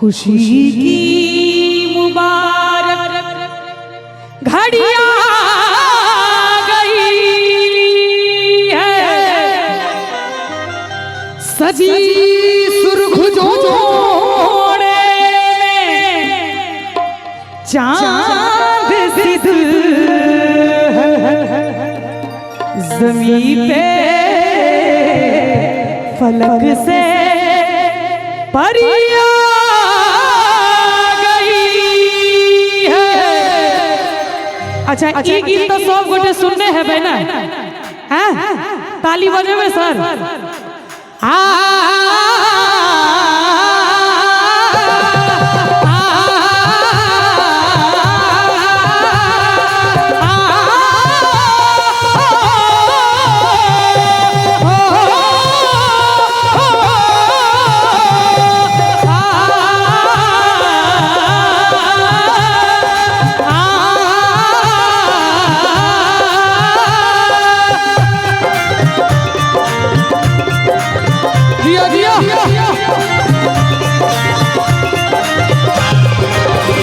खुशी की मुबारक घड़िया गई है, सजी सुर्ख जोड़े में चांद सिद्ध ज़मीं पे फलक से परियां गई है। अच्छा ये गीत तो सब गोटे सुनने हैं बहना, हैं ताली बजेबे सर।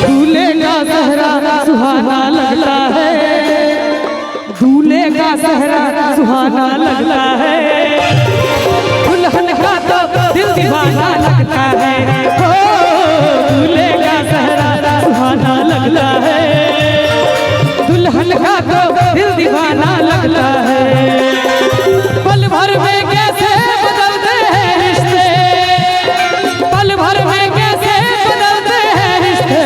दूल्हे का सहरा सुहाना लगता है, दूल्हे का सहरा सुहाना लगता है, दुल्हन का तो दिल दीवाना लगता है। हो दूल्हे का सहरा सुहाना लगता है, दुल्हन का तो दिल दीवाना लगता है। पल भर में कैसे बदलते हैं रिश्ते, पल भर में कैसे बदलते हैं रिश्ते,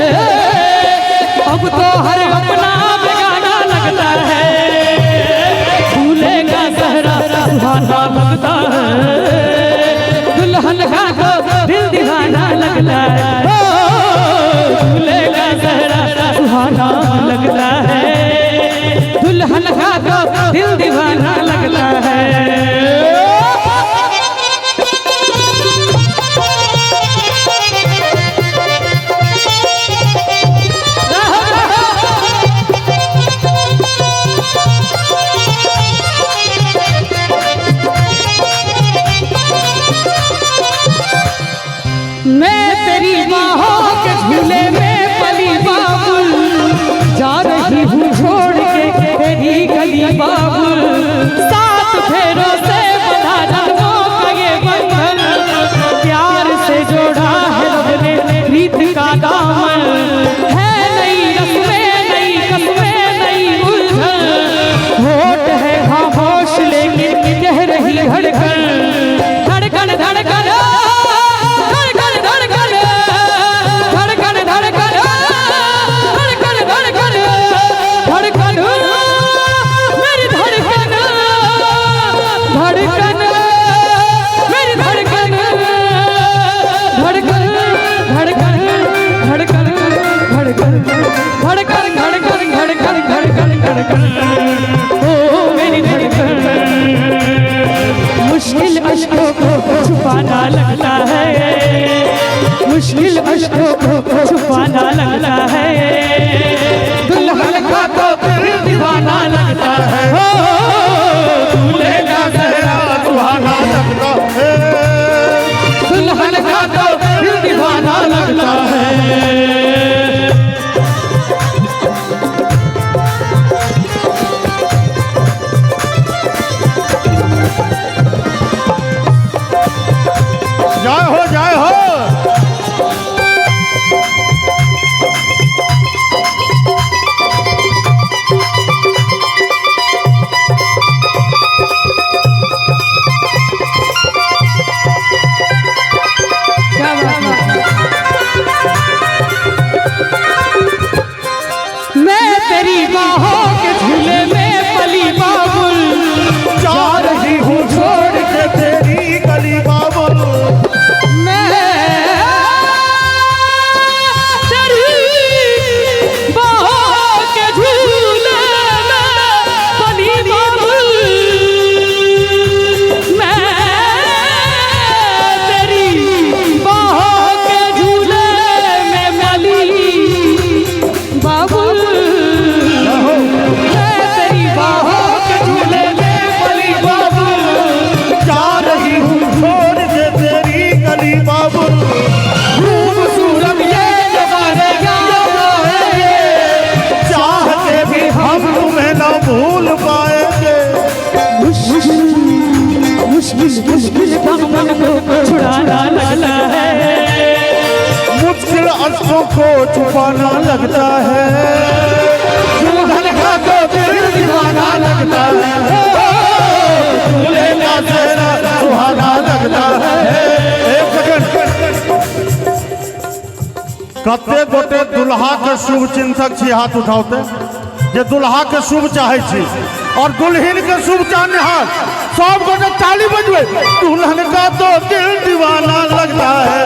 अब तो हर अपना बेगाना लगता है। दूल्हे का सहरा सुहाना लगता है, दुल्हन का तो दिल दीवाना लगता है। दूल्हे का सहरा सुहाना लगता है, दुल्हन का तो दिल दीवाना लगता है। मैं तेरी बाहों के झूले में पली बाबुल, जा रही हूँ छोड़ के तेरी गली बाबुल। सात फेरों से बंधा जन्मों का ये बंधन, प्यार से जोड़ा है रब ने प्रीत का दामन। है नई रस्में नई कस्में नई उलझन, होठ है खामोश लेकिन कह रही धड़कन। धड़कन धड़कन मुश्किल अश्कों को छुपाना लगता है, मुश्किल अश्कों को छुपाना लगता है, दुल्हन का तो दिल दीवाना लगता है। हो दूल्हे का सहरा सुहाना लगता है, दुल्हन का तो दिल दीवाना लगता है। जय हो जय हो। मैं तेरी बाहों के झूले में पली बाबुल, जा रही हूँ छोड़ के तेरी गली बाबुल। मैं मुश्किल मुश्किल दामन को छुड़ाना लगता है, मुश्किल अश्कों को छुपाना लगता है, दुल्हन का तो दिल दीवाना लगता है, दूल्हे का चेहरा सुहाना लगता है। एक सेकंड, कते गोटे दुल्हा के शुभ चिंतक छी, हाथ उठाओते जे दुल्हा के शुभ चाहे छी और दुल्हन के शुभ चाहनिहार सब गोटे ताली बजबे, दुल्हन का तो दिल दीवाना लगता है,